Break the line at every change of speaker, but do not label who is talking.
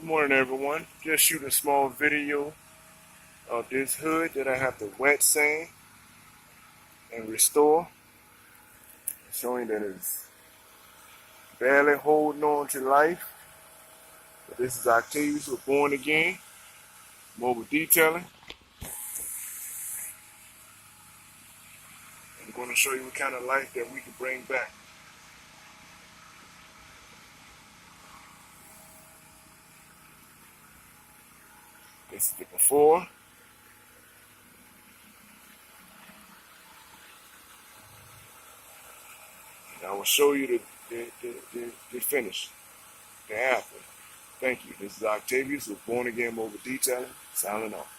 Good morning, everyone. Just shooting a small video of this hood that I have to wet sand and restore, showing that it's barely holding on to life. But this is Octavius with Born Again Mobile Detailing. I'm going to show you what kind of life that we can bring back. This is the before. And I will show you the finish, the after. Thank you. This is Octavius with Born Again Mobile Detailing, signing off.